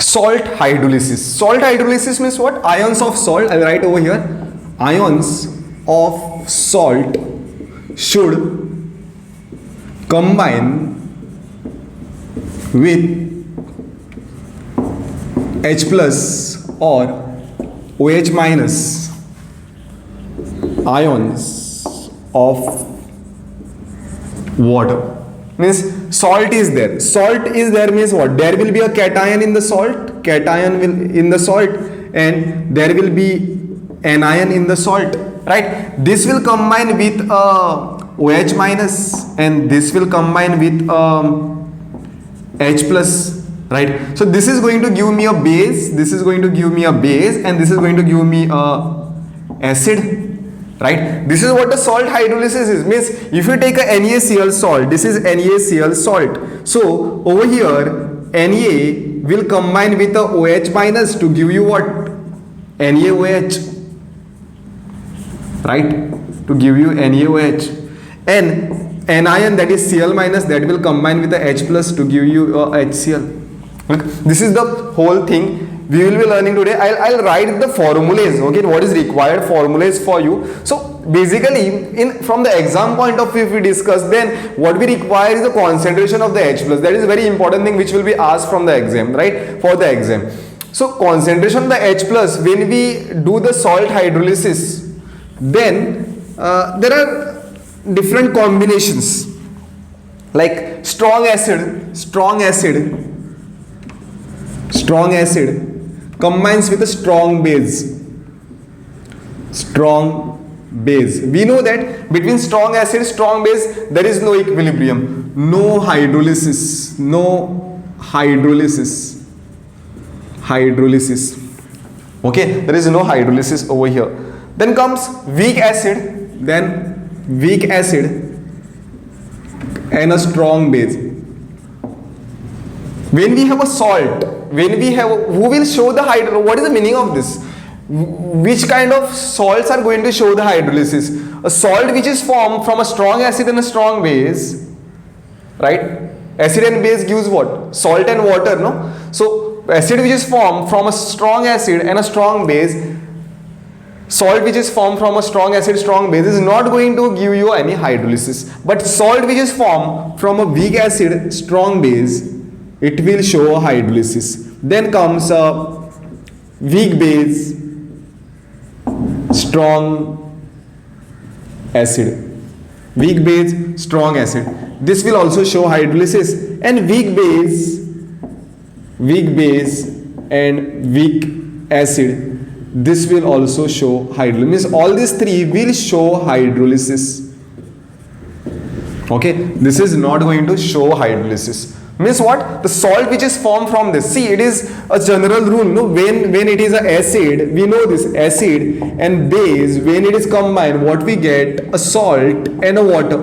Salt hydrolysis. Salt hydrolysis means what? Ions of salt, I'll write over here. Ions of salt should combine with H plus or OH minus ions of water. Means salt is there. Salt is there means what? There will be a cation in the salt. Cation will in the salt, and there will be anion in the salt. Right? This will combine with OH minus, and this will combine with H plus. Right? So this is going to give me a base. This is going to give me a base, and this is going to give me a acid. Right? This is what the salt hydrolysis is. Means if you take a NaCl salt, this is NaCl salt. So over here Na will combine with the OH minus to give you what? NaOH. Right? To give you NaOH. And anion, that is Cl minus, that will combine with the H plus to give you HCl. Look, this is the whole thing we will be learning today. I'll write the formulas, okay, what is required formulas for you. So basically from the exam point of view, if we discuss, then what we require is the concentration of the H plus. That is a very important thing which will be asked from the exam, right, for the exam. So concentration of the H plus, when we do the salt hydrolysis, then there are different combinations like strong acid combines with a strong base. We know that between strong acid, strong base, there is no equilibrium, no hydrolysis. Okay, there is no hydrolysis over here. Then comes weak acid and a strong base. When we have a salt, who will show the hydrolysis? What is the meaning of this? Which kind of salts are going to show the hydrolysis? A salt which is formed from a strong acid and a strong base, right? Acid and base gives what? Salt and water, no? So acid which is formed from a strong acid and a strong base, salt which is formed from a strong acid, strong base is not going to give you any hydrolysis. But salt which is formed from a weak acid, strong base, it will show a hydrolysis. Then comes a weak base, strong acid. Weak base, strong acid. This will also show hydrolysis. And weak base and weak acid, this will also show hydrolysis. Means all these three will show hydrolysis. Okay, this is not going to show hydrolysis. Means what? The salt which is formed from this. See, it is a general rule. No, when it is an acid, we know this acid and base. When it is combined, what we get? A salt and a water.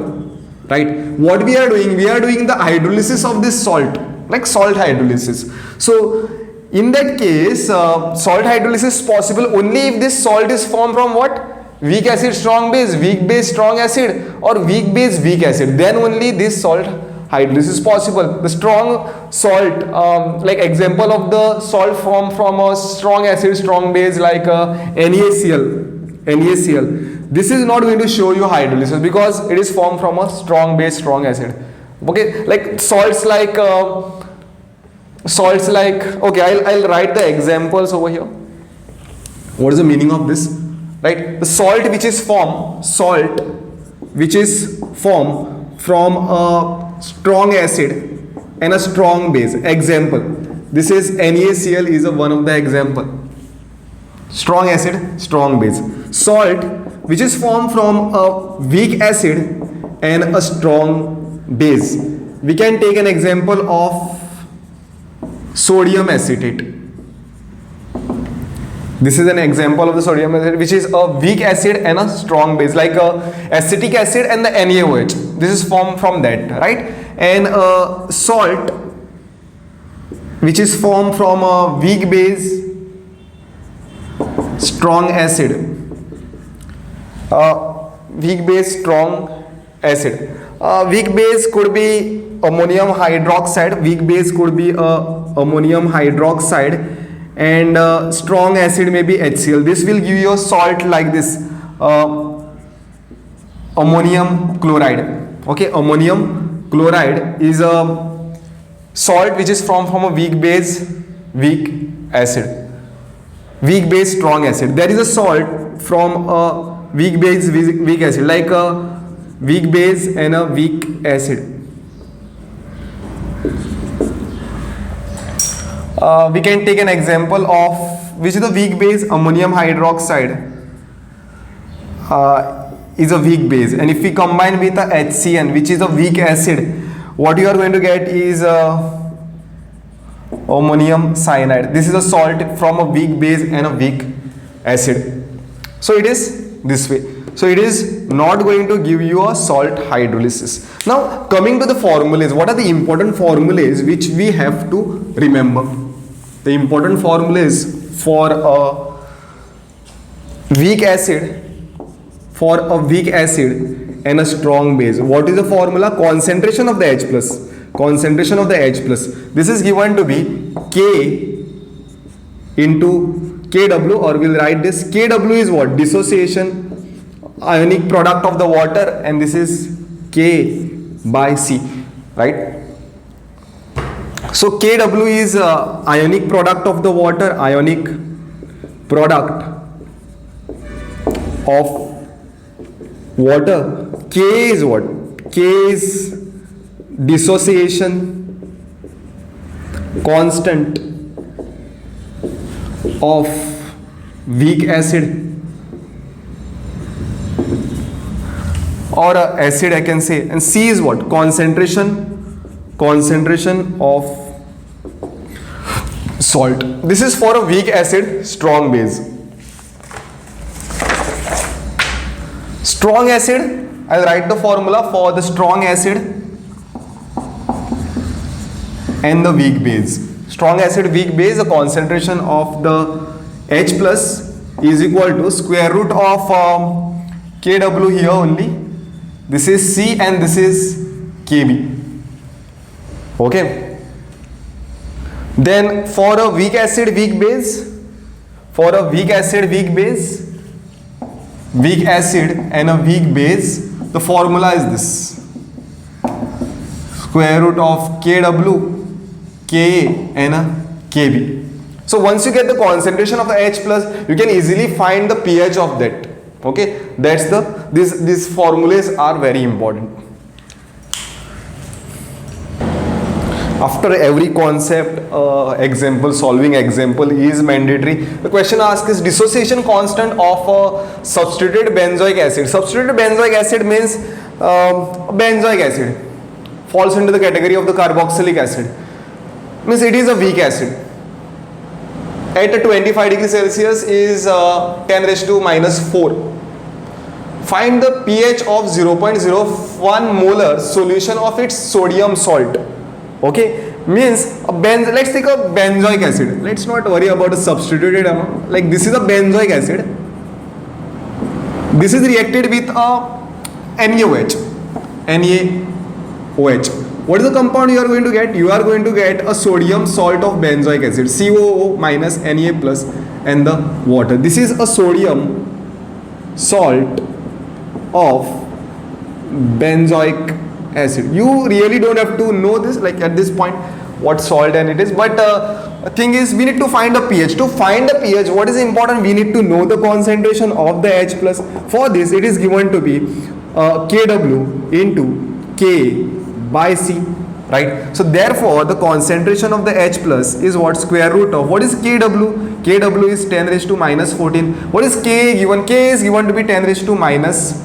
Right? What we are doing? We are doing the hydrolysis of this salt, like salt hydrolysis. So in that case, salt hydrolysis is possible only if this salt is formed from what? Weak acid, strong base, weak base, strong acid, or weak base, weak acid. Then only this salt hydrolysis is possible. The strong salt, like example of the salt formed from a strong acid, strong base, like NaCl. This is not going to show you hydrolysis because it is formed from a strong base, strong acid. Okay, like salts like okay, I'll write the examples over here. What is the meaning of this? Right, the salt which is formed from a strong acid and a strong base. Example, this is NaCl is one of the example. Strong acid, strong base. Salt which is formed from a weak acid and a strong base. We can take an example of sodium acetate. This is an example of the sodium acetate, which is a weak acid and a strong base, like acetic acid and the NaOH. This is formed from that, right? And salt, which is formed from a weak base, strong acid. Weak base, strong acid. Weak base could be ammonium hydroxide. Weak base could be ammonium hydroxide, and strong acid may be HCl. This will give you a salt like this, ammonium chloride. Okay, ammonium chloride is a salt which is from a weak base, weak acid, weak base, strong acid. There is a salt from a weak base, weak acid, like a weak base and a weak acid. We can take an example of which is the weak base. Ammonium hydroxide is a weak base, and if we combine with a HCN, which is a weak acid, what you are going to get is ammonium cyanide. This is a salt from a weak base and a weak acid. So it is this way. So it is not going to give you a salt hydrolysis. Now coming to the formulas, what are the important formulas which we have to remember? The important formulas for a weak acid, and a strong base. What is the formula? Concentration of the H plus. Concentration of the H plus. This is given to be K into Kw, or we'll write this. Kw is what? Dissociation, ionic product of the water, and this is K by C, right? So Kw is ionic product of the water, ionic product of water. K is what? K is dissociation constant of weak acid, or acid I can say, and C is what? Concentration of salt. This is for a weak acid, strong base. Strong acid, I'll write the formula for the strong acid and the weak base. Strong acid, weak base, the concentration of the H plus is equal to square root of Kw here only. This is C and this is Kb. Okay. Then for a weak acid, weak base, weak acid and a weak base, the formula is this: square root of Kw, Ka and a Kb. So once you get the concentration of the H plus, you can easily find the pH of that. Okay, that's these formulas are very important. After every concept, solving example is mandatory. The question asked is dissociation constant of a substituted benzoic acid. Substituted benzoic acid means benzoic acid falls into the category of the carboxylic acid. Means it is a weak acid. At 25 degrees Celsius is 10 raised to minus 4. Find the pH of 0.01 molar solution of its sodium salt. Okay, means let's take a benzoic acid. Let's not worry about a substituted amount. Like this is a benzoic acid. This is reacted with a NaOH. What is the compound you are going to get? You are going to get a sodium salt of benzoic acid, COO minus Na plus, and the water. This is a sodium salt of benzoic acid. You really don't have to know this, like at this point, what salt and it is, but the thing is we need to find a pH. To find the pH, what is important? We need to know the concentration of the H plus. For this, it is given to be Kw into K by C, right? So therefore the concentration of the H plus is what? Square root of, what is Kw? Kw is 10 raised to minus 14. What is K given? K is given to be 10 raised to minus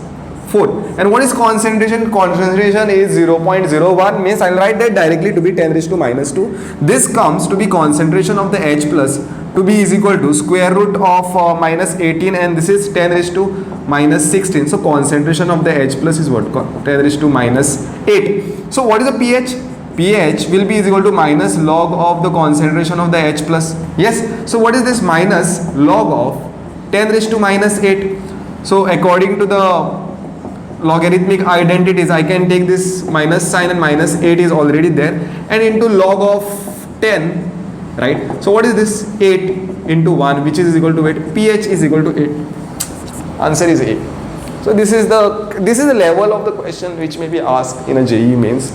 4. And what is concentration? Concentration is 0.01, means I'll write that directly to be 10 raised to minus 2. This comes to be concentration of the H plus to be is equal to square root of minus 18, and this is 10 raised to minus 16. So concentration of the H plus is what? 10 raised to minus 8. So what is the pH? pH will be is equal to minus log of the concentration of the H plus. Yes. So what is this? Minus log of 10 raised to minus 8. So according to the logarithmic identities, I can take this minus sign and minus 8 is already there, and into log of 10, right? So what is this? 8 into 1, which is equal to 8. pH is equal to 8. Answer is 8. So this is the level of the question which may be asked in a JEE mains.